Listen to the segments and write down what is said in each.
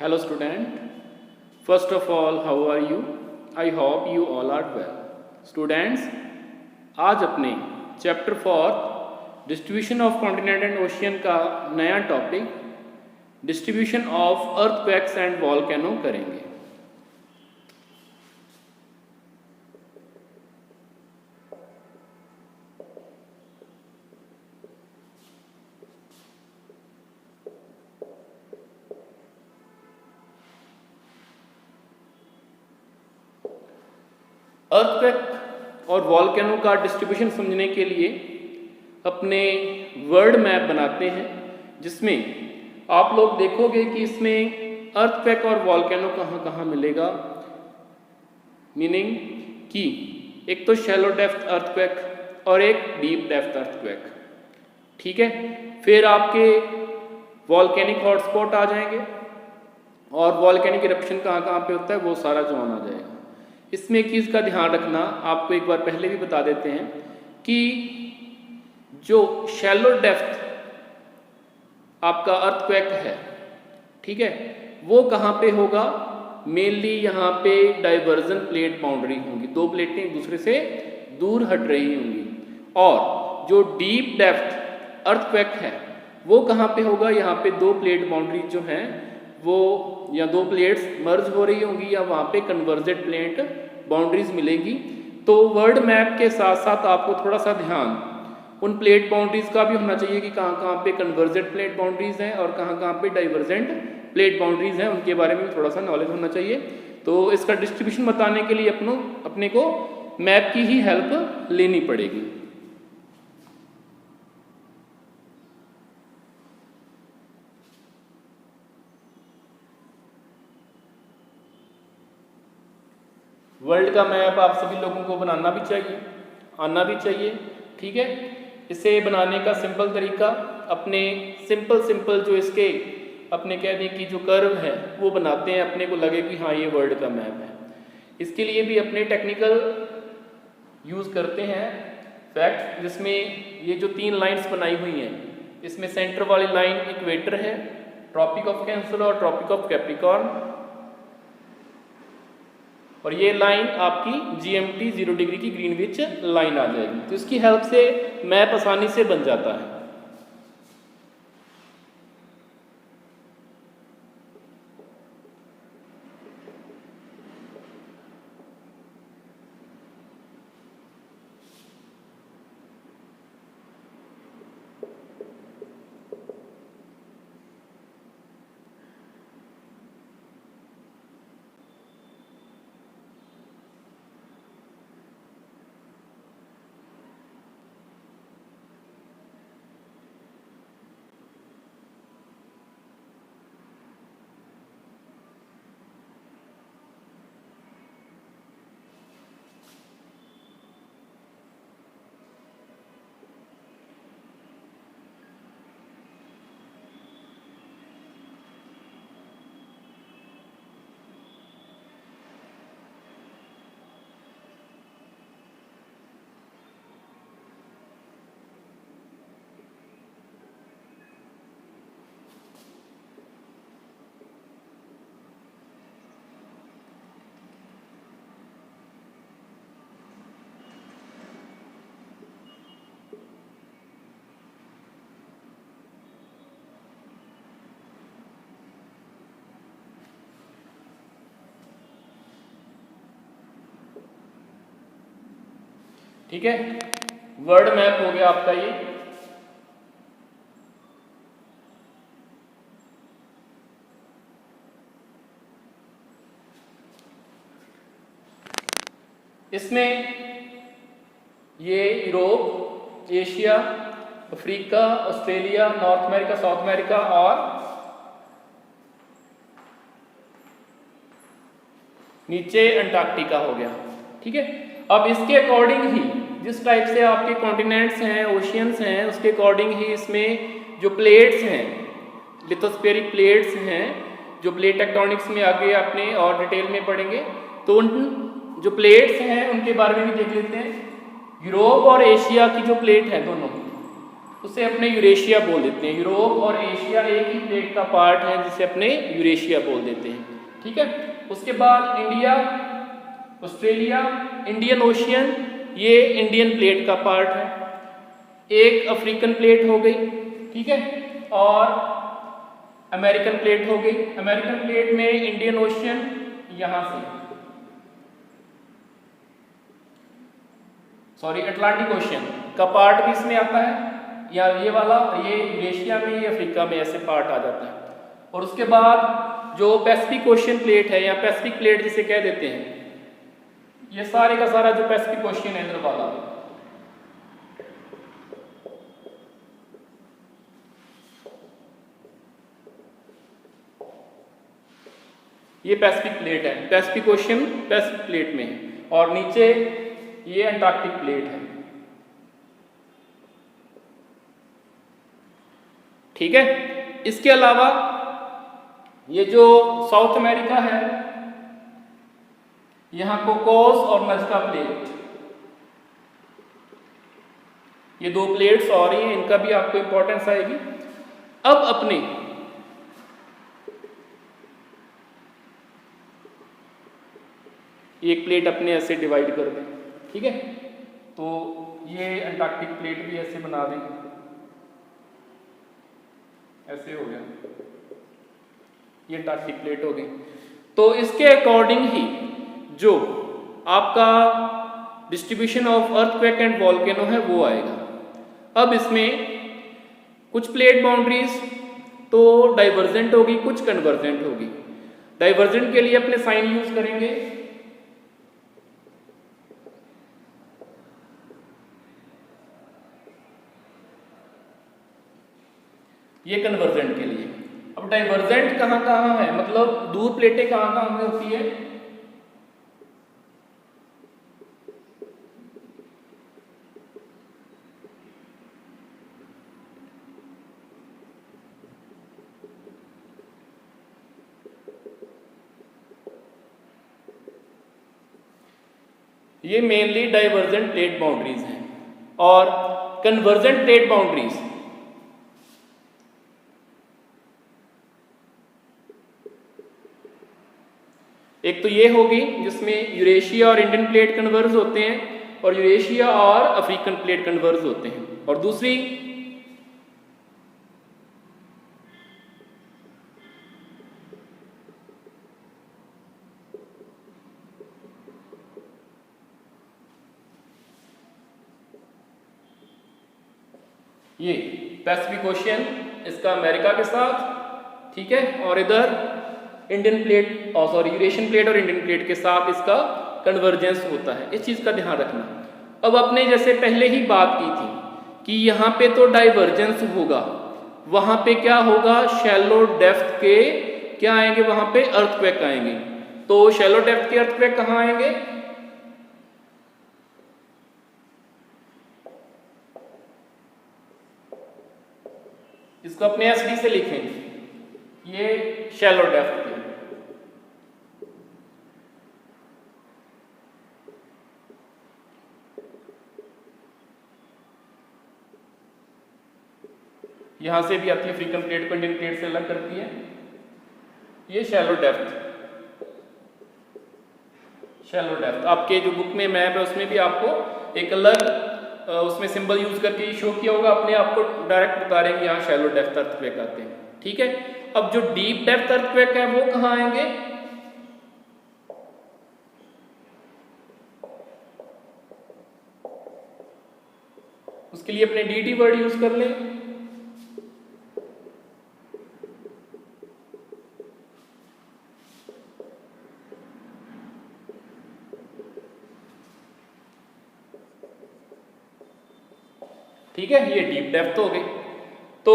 Hello student. First of all, how are you? I hope you all are well. Students, आज अपने chapter 4 distribution of continent and ocean का नया topic distribution of earthquakes and volcano करेंगे। Earthquake और volcano का distribution समझने के लिए अपने वर्ल्ड मैप बनाते हैं, जिसमें आप लोग देखोगे कि इसमें अर्थक्वेक और वॉल्केनो कहाँ कहाँ मिलेगा। मीनिंग कि एक तो शैलो डेप्थ अर्थक्वेक और एक डीप डेप्थ अर्थक्वेक, ठीक है। फिर आपके वॉल्केनिक हॉटस्पॉट आ जाएंगे और वॉल्केनिक इरप्शन कहाँ कहाँ पे होता है वो सारा जोन आ जाएगा। इसमें एक चीज़ का ध्यान रखना, आपको एक बार पहले भी बता देते हैं कि जो शैलो डेप्थ आपका अर्थक्वेक है, ठीक है, वो कहाँ पे होगा। मेनली यहाँ पे डाइवर्जन प्लेट बाउंड्री होंगी, दो प्लेटें एक दूसरे से दूर हट रही होंगी। और जो डीप डेप्थ अर्थक्वेक है वो कहाँ पे होगा, यहाँ पे दो प्लेट बाउंड्री जो हैं वो या दो प्लेट्स मर्ज हो रही होंगी या वहाँ पे कन्वर्जेड प्लेट बाउंड्रीज मिलेंगी। तो वर्ल्ड मैप के साथ साथ आपको थोड़ा सा ध्यान उन प्लेट बाउंड्रीज का भी होना चाहिए कि कहाँ कहाँ पे कन्वर्जेड प्लेट बाउंड्रीज हैं और कहाँ कहाँ पे डाइवर्जेंट प्लेट बाउंड्रीज हैं, उनके बारे में भी थोड़ा सा नॉलेज होना चाहिए। तो इसका डिस्ट्रीब्यूशन बताने के लिए अपने को मैप की ही हेल्प लेनी पड़ेगी। वर्ल्ड का मैप आप सभी लोगों को बनाना भी चाहिए, आना भी चाहिए, ठीक है। इसे बनाने का सिंपल तरीका, अपने सिंपल जो इसके अपने कह दें कि जो कर्व है वो बनाते हैं, अपने को लगे कि हाँ ये वर्ल्ड का मैप है। इसके लिए भी अपने टेक्निकल यूज़ करते हैं फैक्ट, जिसमें ये जो तीन लाइंस बनाई हुई हैं, इसमें सेंटर वाली लाइन इक्वेटर है, ट्रॉपिक ऑफ कैंसर और ट्रॉपिक ऑफ कैप्रिकॉर्न, और ये लाइन आपकी GMT 0 डिग्री की ग्रीनविच लाइन आ जाएगी। तो इसकी हेल्प से मैप आसानी से बन जाता है। ठीक है, वर्ल्ड मैप हो गया आपका ये। इसमें ये Europe, Asia, Africa, Australia, north America, south America और नीचे अंटार्कटिका हो गया, ठीक है। अब इसके अकॉर्डिंग ही जिस टाइप से आपके कॉन्टिनेंट्स हैं, ओशियंस हैं, उसके अकॉर्डिंग ही इसमें जो प्लेट्स हैं, लिथोस्फेरिक प्लेट्स हैं, जो प्लेट टेक्टोनिक्स में आगे आपने और डिटेल में पढ़ेंगे। तो उन जो प्लेट्स हैं उनके बारे में भी देख लेते हैं। यूरोप और एशिया की जो प्लेट है दोनों, उसे अपने यूरेशिया बोल देते हैं। यूरोप और एशिया एक ही प्लेट का पार्ट है जिसे अपने यूरेशिया बोल देते हैं। ठीक है, उसके बाद इंडिया, ऑस्ट्रेलिया, इंडियन ओशियन, ये इंडियन प्लेट का पार्ट है। एक अफ्रीकन प्लेट हो गई, ठीक है, और अमेरिकन प्लेट हो गई। अमेरिकन प्लेट में इंडियन ओशियन यहां से, सॉरी अटलांटिक ओशियन का पार्ट भी इसमें आता है, या ये वाला, ये यूरेशिया में, ये अफ्रीका में, ऐसे पार्ट आ जाता है। और उसके बाद जो पैसिफिक ओशियन प्लेट है या पैसिफिक प्लेट जिसे कह देते हैं, ये सारे का सारा जो पैसिफिक ओशियन है इधर वाला, ये पैसिफिक प्लेट है। पैसिफिक ओशियन पैसिफिक प्लेट में है, और नीचे ये अंटार्कटिक प्लेट है। ठीक है, इसके अलावा ये जो साउथ अमेरिका है, यहां कोकोस और नजका प्लेट, ये दो प्लेट्स और हैं, इनका भी आपको इंपॉर्टेंस आएगी। अब अपने एक प्लेट अपने ऐसे डिवाइड कर दें, ठीक है, तो ये अंटार्कटिक प्लेट भी ऐसे बना दें, ऐसे हो गया, ये अंटार्कटिक प्लेट हो गई। तो इसके अकॉर्डिंग ही जो आपका distribution of earthquake and volcano है वो आएगा। अब इसमें कुछ प्लेट बाउंड्रीज तो डाइवर्जेंट होगी, कुछ कन्वर्जेंट होगी। डाइवर्जेंट के लिए अपने साइन यूज करेंगे, ये कन्वर्जेंट के लिए। अब डाइवर्जेंट कहाँ कहाँ है, मतलब दूर प्लेटें कहाँ कहाँ में होती है, ये मेनली डाइवर्जेंट प्लेट बाउंड्रीज हैं। और कन्वर्जेंट प्लेट बाउंड्रीज एक तो ये होगी जिसमें यूरेशिया और इंडियन प्लेट कन्वर्ज होते हैं, और यूरेशिया और अफ्रीकन प्लेट कन्वर्ज होते हैं। और दूसरी ये पैसिफिक ओशियन, इसका अमेरिका के साथ, ठीक है, और इधर इंडियन प्लेट और सॉरी यूरेशियन प्लेट और इंडियन प्लेट के साथ इसका कन्वर्जेंस होता है। इस चीज़ का ध्यान रखना। अब आपने जैसे पहले ही बात की थी कि यहाँ पे तो डाइवर्जेंस होगा, वहाँ पे क्या होगा, शैलो डेप्थ के क्या आएंगे, वहाँ पे अर्थक्वेक आएंगे। तो शैलो डेप्थ के अर्थक्वेक कहाँ आएंगे, इसको अपने एसडी से लिखेंगे, ये शैलो डेप्थ के। यहां से भी आती है, अफ्रीकन प्लेट को इंडियन प्लेट से अलग करती है, ये शैलो डेप्थ। शैलो डेप्थ आपके जो बुक में मैप है उसमें भी आपको एक अलग उसमें सिंबल यूज करके शो किया होगा, अपने आप को डायरेक्ट बता रहे हैं कि यहाँ शैलो डेप्थ अर्थक्वेक आते हैं। ठीक है, अब जो डीप डेप्थ अर्थक्वेक है वो कहाँ आएंगे, उसके लिए अपने डीटी वर्ड यूज कर लें। ठीक है, ये डीप डेप्थ हो गई। तो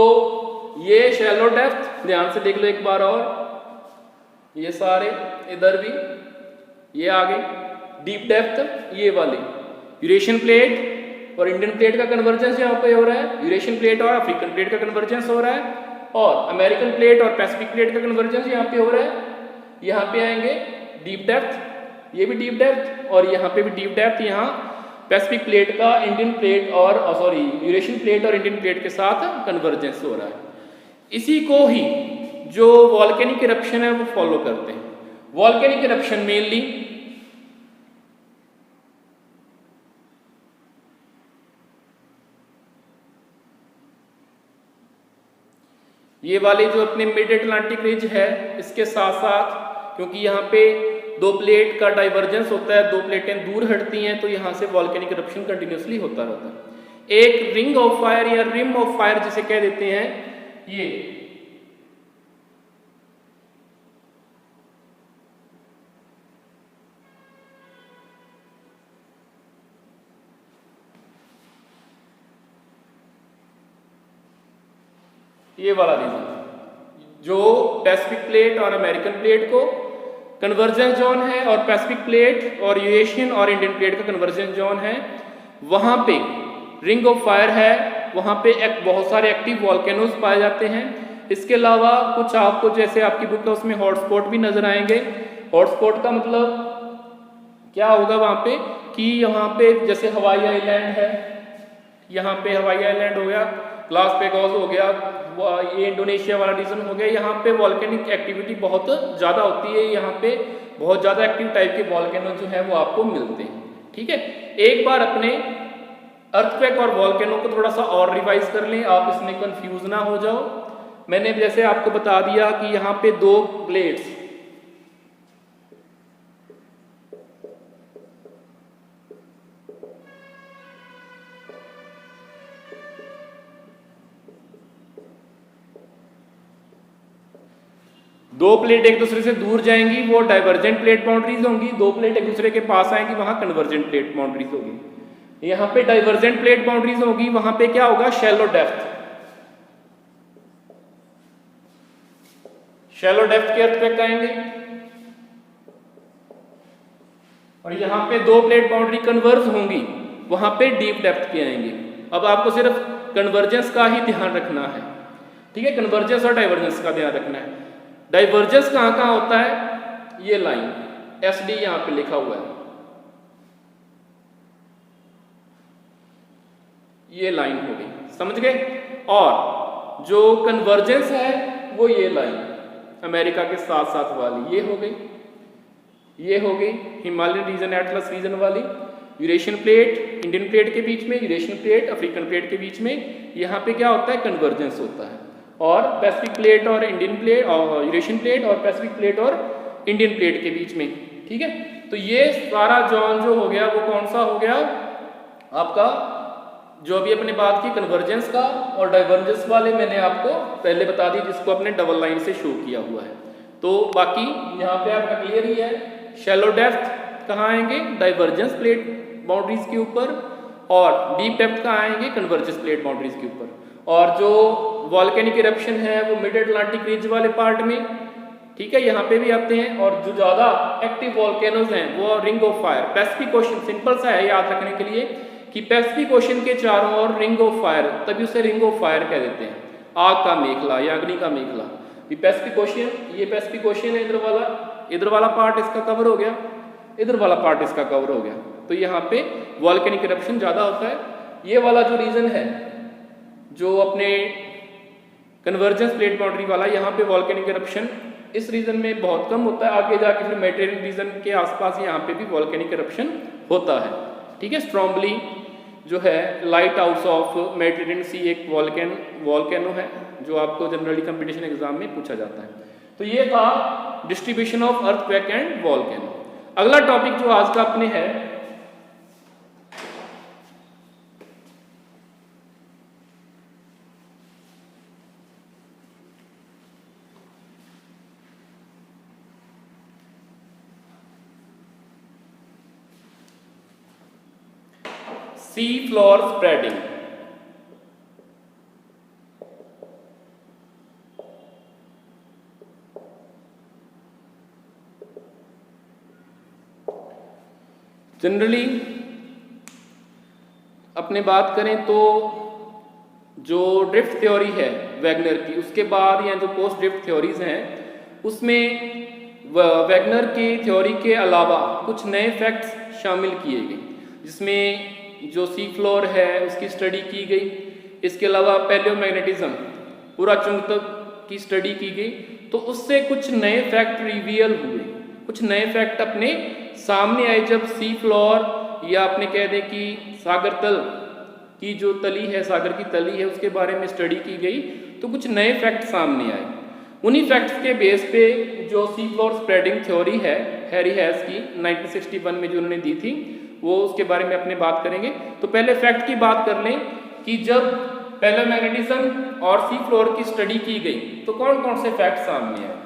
ये शैलो डेप्थ ध्यान से देख लो एक बार, और ये सारे इधर भी ये आ गई। डीप डेप्थ ये वाली यूरेशियन प्लेट और इंडियन प्लेट का कन्वर्जेंस यहाँ पे हो रहा है, यूरेशियन प्लेट और अफ्रीकन प्लेट का कन्वर्जेंस हो रहा है, और अमेरिकन प्लेट और पैसिफिक प्लेट का कन्वर्जेंस यहाँ पे हो रहा है। यहाँ पे आएंगे डीप डेप्थ, ये भी डीप डेप्थ, और यहाँ पे भी डीप डेप्थ, यहाँ पैसिफिक प्लेट का इंडियन प्लेट और यूरेशियन प्लेट और इंडियन प्लेट के साथ कन्वर्जेंस हो रहा है। इसी को ही जो वॉल्केनिक इरप्शन है वो फॉलो करते हैं। वॉल्केनिक इरप्शन मेनली ये वाले जो अपने मिड अटलांटिक रिज है इसके साथ साथ, क्योंकि यहाँ पे दो प्लेट का डाइवर्जेंस होता है, दो प्लेटें दूर हटती हैं, तो यहाँ से वॉल्केनिक इरप्शन कंटिन्यूसली होता रहता है। एक रिंग ऑफ फायर या रिम ऑफ फायर जिसे कह देते हैं, ये वाला रीजन जो पैसिफिक प्लेट और अमेरिकन प्लेट को कन्वर्जेंस जोन है, और पैसिफिक प्लेट और यूरेशियन और इंडियन प्लेट का कन्वर्जेंस जोन है, वहां पे रिंग ऑफ फायर है, वहां पे बहुत सारे एक्टिव वॉल्केनोज पाए जाते हैं। इसके अलावा कुछ आपको जैसे आपकी बुक है उसमें हॉटस्पॉट भी नजर आएंगे। हॉटस्पॉट का मतलब क्या होगा वहां पे कि यहाँ पे जैसे हवाई आइलैंड है, यहाँ पे हवाई आइलैंड हो गया, ग्लास पेगोस हो गया, ये इंडोनेशिया वाला रीजन हो गया, यहाँ पे वॉल्केनिक एक्टिविटी बहुत ज़्यादा होती है, यहाँ पे बहुत ज़्यादा एक्टिव टाइप के वॉल्केनो जो है वो आपको मिलते हैं। ठीक है, एक बार अपने अर्थक्वेक और वॉल्केनो को थोड़ा सा और रिवाइज कर लें, आप इसमें कंफ्यूज ना हो जाओ। मैंने जैसे आपको बता दिया कि यहाँ पे दो प्लेट्स एक दूसरे से दूर जाएंगी, वो डाइवर्जेंट प्लेट बाउंड्रीज होंगी। दो प्लेट एक दूसरे के पास आएंगी, वहां कन्वर्जेंट प्लेट बाउंड्रीज होगी। यहां पे डाइवर्जेंट प्लेट बाउंड्रीज होगी, वहां पे क्या होगा, शैलो डेप्थ के अर्थक्वेक आएंगे। और यहां पे दो प्लेट बाउंड्री कन्वर्ज होंगी, वहां पे डीप डेप्थ के आएंगे। अब आपको सिर्फ कन्वर्जेंस का ही ध्यान रखना है। ठीक है, कन्वर्जेंस और डाइवर्जेंस का ध्यान रखना है। डाइवर्जेंस कहां कहां होता है, ये लाइन SD यहां पे लिखा हुआ है, ये लाइन हो गई, समझ गए। और जो कन्वर्जेंस है वो ये लाइन अमेरिका के साथ साथ वाली ये हो गई, ये हो गई हिमालयन रीजन एटलस रीजन वाली। यूरेशियन प्लेट इंडियन प्लेट के बीच में, यूरेशियन प्लेट अफ्रीकन प्लेट के बीच में, यहाँ पे क्या होता है, कन्वर्जेंस होता है। और पैसिफिक प्लेट और इंडियन प्लेट और यूरेशियन प्लेट और पैसिफिक प्लेट और इंडियन प्लेट के बीच में। ठीक है, तो ये सारा जोन जो हो गया वो कौन सा हो गया आपका, जो अभी अपने बात की कन्वर्जेंस का और डाइवर्जेंस वाले मैंने आपको पहले बता दी, जिसको अपने डबल लाइन से शो किया हुआ है। तो बाकी यहाँ पे आपका क्लियर ही है। शैलो डेप्थ कहाँ आएंगे, डाइवर्जेंस प्लेट बाउंड्रीज के ऊपर, और डीप डेप्थ कहाँ आएंगे, कन्वर्जेंस प्लेट बाउंड्रीज के ऊपर। और जो वॉल्केनिक इरप्शन है वो मिड अटलांटिक रिज वाले पार्ट में, ठीक है, यहाँ पे भी आते हैं। और जो ज़्यादा एक्टिव वॉल्केनोज हैं वो ring of fire, Pacific ocean, simple सा है याद रखने के लिए कि पैसिफिक ओशन के चारों ओर रिंग ऑफ फायर, तभी उसे रिंग ऑफ फायर कह देते हैं, आग का मेखला या अग्नि का मेखला। पैसिफिक ओशन, ये पैसिफिक ओशन है, इधर वाला पार्ट इसका कवर हो गया, इधर वाला पार्ट इसका कवर हो गया, तो यहाँ पे वॉल्केनिक इरप्शन ज़्यादा होता है। ये वाला जो रीजन है जो अपने कन्वर्जेंस प्लेट बाउंड्री वाला, यहाँ पे वॉल्केनिक इरप्शन इस रीजन में बहुत कम होता है। आगे जाके फिर मेडिटेरियन रीजन के आसपास यहाँ पे भी वॉल्केनिक इरप्शन होता है। ठीक है, स्ट्रोम्बली जो है लाइट हाउस ऑफ मेडिटेरियन सी एक वॉल्केनो है जो आपको जनरली कंपटीशन एग्जाम में पूछा जाता है। तो ये था distribution of earthquake and volcano. अगला टॉपिक जो आज का अपने है सी फ्लोर स्प्रेडिंग। जनरली अपने बात करें तो जो ड्रिफ्ट थ्योरी है वैगनर की, उसके बाद या जो पोस्ट ड्रिफ्ट थ्योरीज हैं उसमें वैगनर की थ्योरी के अलावा कुछ नए फैक्ट्स शामिल किए गए, जिसमें जो सी फ्लोर है उसकी स्टडी की गई। इसके अलावा पैलियोमैग्नेटिज्म, पूरा चुंबकत्व की स्टडी की गई। तो उससे कुछ नए फैक्ट रिवील हुए, कुछ नए फैक्ट अपने सामने आए जब सी फ्लोर या अपने कह दें कि सागर तल की जो तली है, सागर की तली है, उसके बारे में स्टडी की गई। तो कुछ नए फैक्ट सामने आए। उन्हीं फैक्ट्स के बेस पे जो सी फ्लोर स्प्रेडिंग थ्योरी है हैरी हैस की 1961 में जो उन्होंने दी थी, वो उसके बारे में अपने बात करेंगे। तो पहले फैक्ट की बात कर लें कि जब पैलियोमैग्नेटिज्म और सी फ्लोर की स्टडी की गई तो कौन कौन से फैक्ट सामने आए।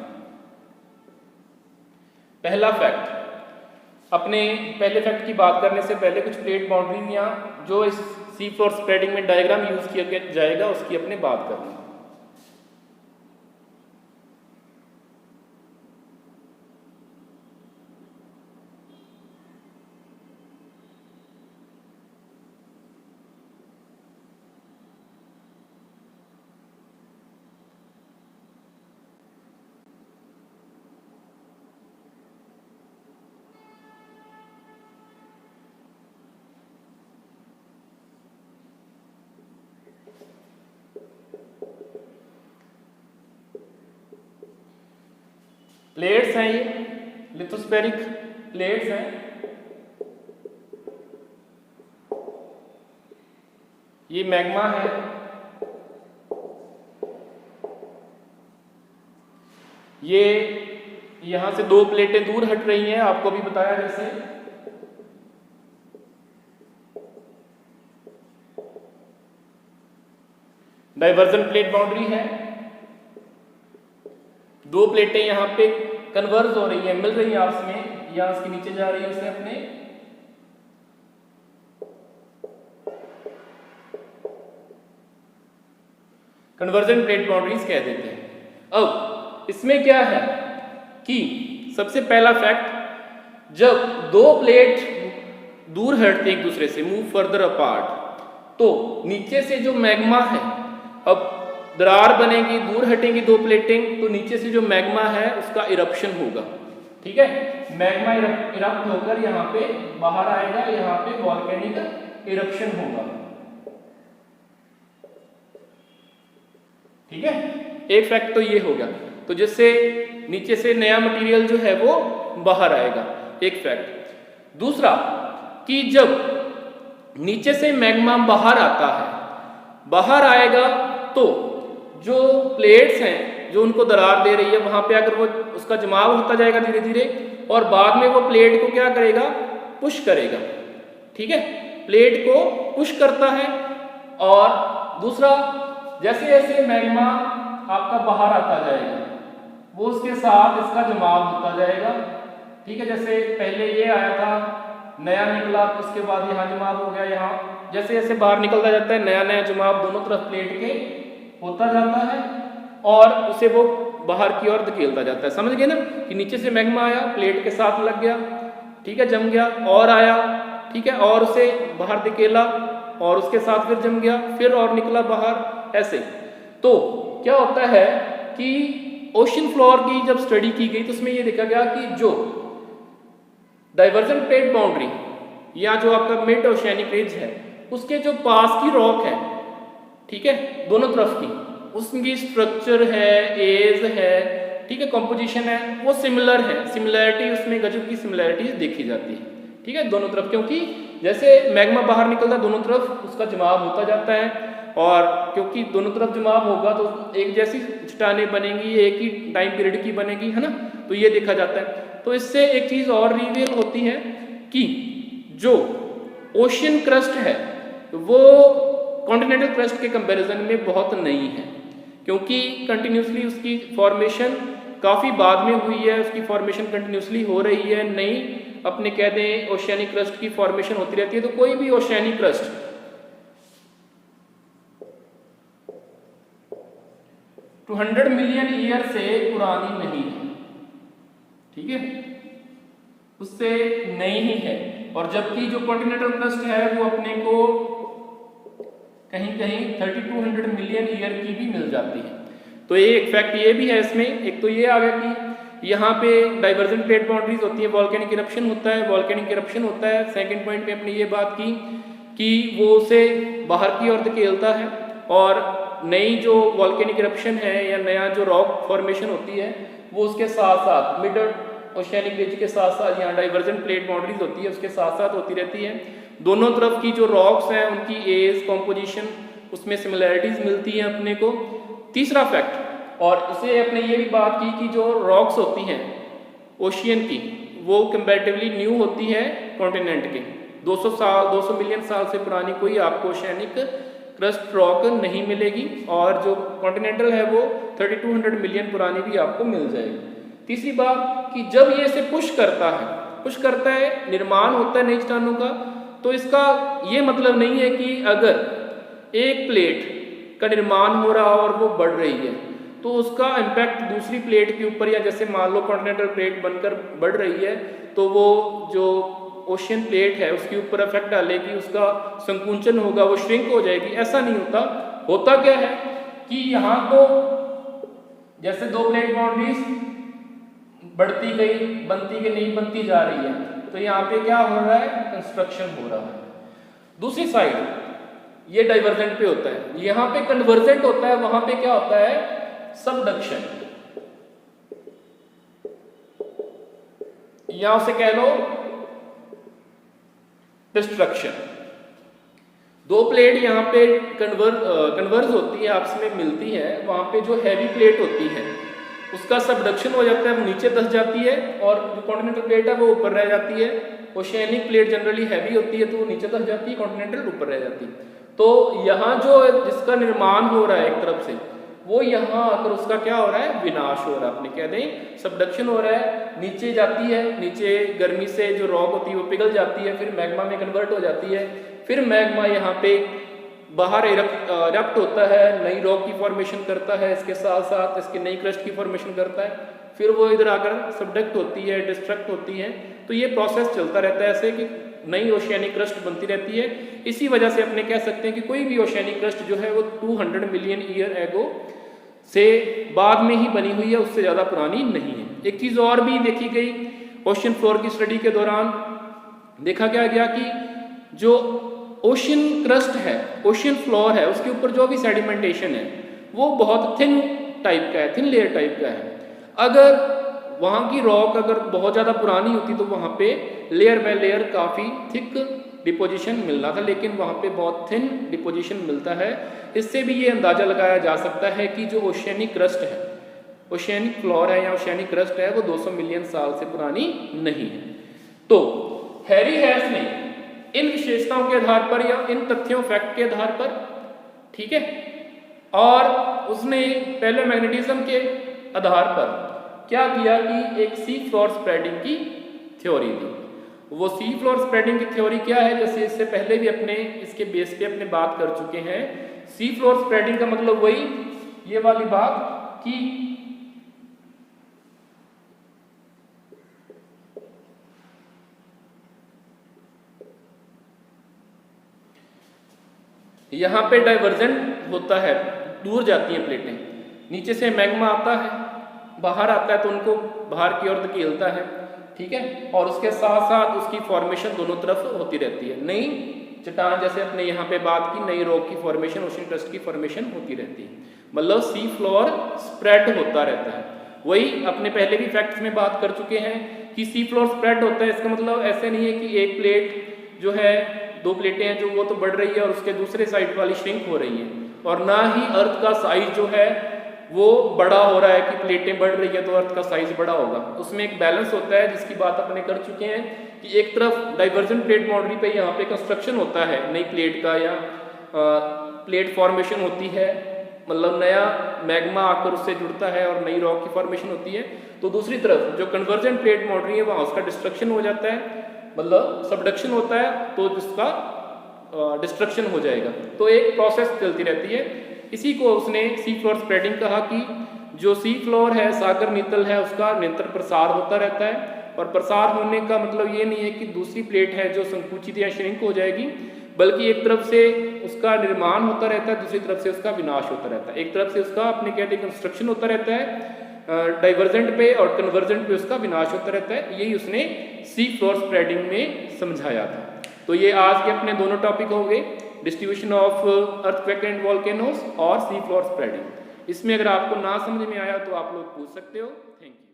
पहला फैक्ट, अपने पहले फैक्ट की बात करने से पहले कुछ प्लेट बाउंड्रीज या जो इस सी फ्लोर स्प्रेडिंग में डायग्राम यूज किया जाएगा उसकी अपने बात करनी। प्लेट्स हैं, ये लिथोस्फेरिक प्लेट्स हैं, ये मैग्मा है, ये यहां से दो प्लेटें दूर हट रही हैं, आपको भी बताया जैसे। डाइवर्जन प्लेट बाउंड्री है, दो प्लेटें यहां पे कन्वर्ज हो रही है, मिल रही है आपस में, या उसके नीचे जा रही है उसे अपने। कन्वर्जन प्लेट बाउंड्रीज कह देते हैं। अब इसमें क्या है कि सबसे पहला फैक्ट, जब दो प्लेट दूर हटते एक दूसरे से, मूव फर्दर अपार्ट, तो नीचे से जो मैग्मा है, अब दरार बनेगी, दूर हटेंगी दो प्लेटें, तो नीचे से जो मैग्मा है उसका इरप्शन होगा। ठीक है, मैग्मा इरप्ट होकर यहाँ पे बाहर आएगा, यहाँ पे वॉल्केनिक इरप्शन होगा। ठीक है, एक फैक्ट तो ये होगा, तो जिससे नीचे से नया मटेरियल जो है वो बाहर आएगा, एक फैक्ट। दूसरा कि जब नीचे से मैग्मा बाहर आता है, बाहर आएगा तो जो प्लेट्स हैं जो उनको दरार दे रही है, वहां पे अगर वो उसका जमाव होता जाएगा धीरे धीरे, और बाद में वो प्लेट को क्या करेगा, पुश करेगा। ठीक है, प्लेट को पुश करता है। और दूसरा, जैसे जैसे मैग्मा आपका बाहर आता जाएगा, वो उसके साथ इसका जमाव होता जाएगा। ठीक है, जैसे पहले ये आया था, नया निकला, उसके बाद यहाँ जमाव हो गया, यहाँ जैसे जैसे बाहर निकलता जाता है नया नया जमाव दोनों तरफ प्लेट के होता जाता है, और उसे वो बाहर की ओर धकेलता जाता है। समझ गए ना कि नीचे से मैग्मा आया, प्लेट के साथ लग गया, ठीक है, जम गया, और आया, ठीक है, और उसे बाहर धकेला, और उसके साथ फिर जम गया, फिर और निकला बाहर, ऐसे। तो क्या होता है कि ओशन फ्लोर की जब स्टडी की गई तो उसमें ये देखा गया कि जो डाइवर्जन प्लेट बाउंड्री या जो आपका मिड ओशियानिक रिज है, उसके जो पास की रॉक है, ठीक है, दोनों तरफ की, उसकी स्ट्रक्चर है, एज है, ठीक है, कंपोजिशन है, वो सिमिलर है। सिमिलैरिटी उसमें गजब की सिमिलैरिटीज देखी जाती है। ठीक है, दोनों तरफ, क्योंकि जैसे मैग्मा बाहर निकलता है दोनों तरफ उसका जमाव होता जाता है, और क्योंकि दोनों तरफ जमाव होगा तो एक जैसी चट्टानें बनेंगी, एक ही टाइम पीरियड की बनेगी, है ना। तो ये देखा जाता है। तो इससे एक चीज और रिवील होती है कि जो ओशियन क्रस्ट है वो कॉन्टिनेंटल क्रस्ट के कंपैरिजन में बहुत नई है, क्योंकि कंटिन्यूसली उसकी फॉर्मेशन काफ़ी बाद में हुई है, उसकी फॉर्मेशन कंटिन्यूसली हो रही है, नई अपने कह दें ओशियानिक क्रस्ट की फॉर्मेशन होती रहती है। तो कोई भी ओशियानिक क्रस्ट 200 मिलियन ईयर से पुरानी नहीं है, ठीक है, उससे नई ही है। और जबकि जो कॉन्टिनेंटल क्रस्ट है वो अपने को कहीं कहीं 3200 मिलियन ईयर की भी मिल जाती है। तो ये एक फैक्ट ये भी है इसमें। एक तो ये आ गया कि यहाँ पे डाइवर्जेंट प्लेट बाउंड्रीज होती है, वॉल्केनिक इरप्शन होता है, वॉल्केनिक इरप्शन होता है। सेकंड पॉइंट पे अपनी ये बात की कि वो उसे बाहर की ओर धकेलता है और नई जो वॉल्केनिक इरप्शन है या नया जो रॉक फॉर्मेशन होती है वो उसके साथ साथ मिड ओशियानिक रिज के साथ साथ यहाँ डाइवर्जेंट प्लेट बाउंड्रीज होती है उसके साथ साथ होती रहती है। दोनों तरफ की जो रॉक्स हैं उनकी एज कॉम्पोजिशन उसमें सिमिलैरिटीज मिलती हैं अपने को। तीसरा फैक्ट, और इसे अपने ये भी बात की कि जो रॉक्स होती हैं ओशियन की वो कंपैरेटिवली न्यू होती है कॉन्टिनेंट के। 200 मिलियन साल से पुरानी कोई आपको ओशियानिक क्रस्ट रॉक नहीं मिलेगी और जो कॉन्टिनेंटल है वो 3200 मिलियन पुरानी भी आपको मिल जाएगी। तीसरी बात कि जब ये इसे पुश करता है निर्माण होता है नई चट्टानों का, तो इसका ये मतलब नहीं है कि अगर एक प्लेट का निर्माण हो रहा और वो बढ़ रही है तो उसका इम्पैक्ट दूसरी प्लेट के ऊपर, या जैसे मान लो कॉन्टिनेंटल प्लेट बनकर बढ़ रही है तो वो जो ओशियन प्लेट है उसके ऊपर इफेक्ट डालेगी, उसका संकुचन होगा, वो श्रिंक हो जाएगी। ऐसा नहीं होता। होता क्या है कि यहाँ तो जैसे दो प्लेट बाउंड्रीज बढ़ती गई, बनती गई, नहीं बनती जा रही है, तो यहाँ पे क्या हो रहा है, कंस्ट्रक्शन हो रहा है। दूसरी साइड ये डाइवर्जेंट पे होता है, यहाँ पे कन्वर्जेंट होता है, वहां पे क्या होता है, सबडक्शन, या उसे कह लो डिस्ट्रक्शन। दो प्लेट यहाँ पे कन्वर्ज होती है, आपस में मिलती है, वहां पे जो हैवी प्लेट होती है उसका सबडक्शन हो जाता है, वो नीचे धंस जाती है, और जो कॉन्टिनेंटल प्लेट है वो ऊपर रह जाती है। ओशियानिक प्लेट जनरली हैवी होती है तो वो नीचे धंस जाती है, कॉन्टिनेंटल ऊपर रह जाती है। तो यहाँ जो जिसका निर्माण हो रहा है एक तरफ से, वो यहाँ आकर उसका क्या हो रहा है, विनाश हो रहा है। अपने कह दें सबडक्शन हो रहा है, नीचे जाती है, नीचे गर्मी से जो रॉक होती है वो पिघल जाती है, फिर मैग्मा में कन्वर्ट हो जाती है, फिर मैग्मा यहाँ पे बाहर इरप्ट होता है, नई रॉक की फॉर्मेशन करता है, इसके साथ साथ इसकी नई क्रस्ट की फॉर्मेशन करता है, फिर वो इधर आकर सबडक्ट होती है, डिस्ट्रक्ट होती है। तो ये प्रोसेस चलता रहता है ऐसे कि नई ओशियानिक क्रस्ट बनती रहती है। इसी वजह से अपने कह सकते हैं कि कोई भी ओशियानिक क्रस्ट जो है वो 200 मिलियन ईयर एगो से बाद में ही बनी हुई है, उससे ज़्यादा पुरानी नहीं है। एक चीज़ और भी देखी गई ओशियन फ्लोर की स्टडी के दौरान, देखा क्या गया कि जो ओशियन क्रस्ट है, ओशियन फ्लोर है, उसके ऊपर जो भी सेडिमेंटेशन है वो बहुत थिन टाइप का है, थिन लेयर टाइप का है। अगर वहाँ की रॉक अगर बहुत ज़्यादा पुरानी होती तो वहाँ पे लेयर बाय लेयर काफ़ी थिक डिपोजिशन मिलना था, लेकिन वहाँ पे बहुत थिन डिपोजिशन मिलता है। इससे भी ये अंदाज़ा लगाया जा सकता है कि जो ओशियानिक क्रस्ट है, ओशियानिक फ्लोर है या ओशियानिक क्रस्ट है, वो 200 मिलियन साल से पुरानी नहीं है। तो हैरी हैस ने इन विशेषताओं के आधार पर या इन तथ्यों फैक्ट के आधार पर, ठीक है, और उसने पैलेओमैग्नेटिज्म के आधार पर क्या किया कि एक सी फ्लोर स्प्रेडिंग की थ्योरी दी। वो सी फ्लोर स्प्रेडिंग की थ्योरी क्या है, जैसे इससे पहले भी अपने इसके बेस पे अपने बात कर चुके हैं। सी फ्लोर स्प्रेडिंग का मतलब वही ये वाली बात कि यहाँ पे डाइवर्जेंट होता है, दूर जाती हैं प्लेटें, नीचे से मैग्मा आता है, बाहर आता है तो उनको बाहर की ओर धकेलता है, ठीक है, और उसके साथ साथ उसकी फॉर्मेशन दोनों तरफ होती रहती है। नई चट्टान, जैसे अपने यहाँ पे बात की, नई रॉक की फॉर्मेशन, ओशियन क्रस्ट की फॉर्मेशन होती रहती है, मतलब सी फ्लोर स्प्रेड होता रहता है। वही अपने पहले भी फैक्ट्स में बात कर चुके हैं कि सी फ्लोर स्प्रेड होता है। इसका मतलब ऐसे नहीं है कि एक प्लेट जो है, दो प्लेटें हैं जो वो तो बढ़ रही है और उसके दूसरे साइड वाली श्रिंक हो रही है, और ना ही अर्थ का साइज जो है वो बड़ा हो रहा है कि प्लेटें बढ़ रही है तो अर्थ का साइज बड़ा होगा। उसमें एक बैलेंस होता है जिसकी बात अपने कर चुके हैं कि एक तरफ डाइवर्जेंट प्लेट बाउंड्री पे यहाँ पे कंस्ट्रक्शन होता है नई प्लेट का, या प्लेट फॉर्मेशन होती है, मतलब नया मैग्मा आकर उससे जुड़ता है और नई रॉक की फॉर्मेशन होती है। तो दूसरी तरफ जो कन्वर्जेंट प्लेट बाउंड्री है वहाँ उसका डिस्ट्रक्शन हो जाता है, मतलब सबडक्शन होता है, तो जिसका डिस्ट्रक्शन हो जाएगा। तो एक प्रोसेस चलती रहती है। इसी को उसने सी फ्लोर स्प्रेडिंग कहा कि जो सी फ्लोर है, सागर नीतल है, उसका निरंतर प्रसार होता रहता है। और प्रसार होने का मतलब ये नहीं है कि दूसरी प्लेट है जो संकुचित या श्रिंक हो जाएगी, बल्कि एक तरफ से उसका निर्माण होता रहता है, दूसरी तरफ से उसका विनाश होता रहता है। एक तरफ से उसका अपने कहते हैं कंस्ट्रक्शन होता रहता है डाइवर्जेंट पे, और कन्वर्जेंट पे उसका विनाश होता रहता है। यही उसने सी फ्लोर स्प्रेडिंग में समझाया था। तो ये आज के अपने दोनों टॉपिक हो गए, distribution of earthquake and volcanoes और सी फ्लोर स्प्रेडिंग। इसमें अगर आपको ना समझ में आया तो आप लोग पूछ सकते हो। Thank you.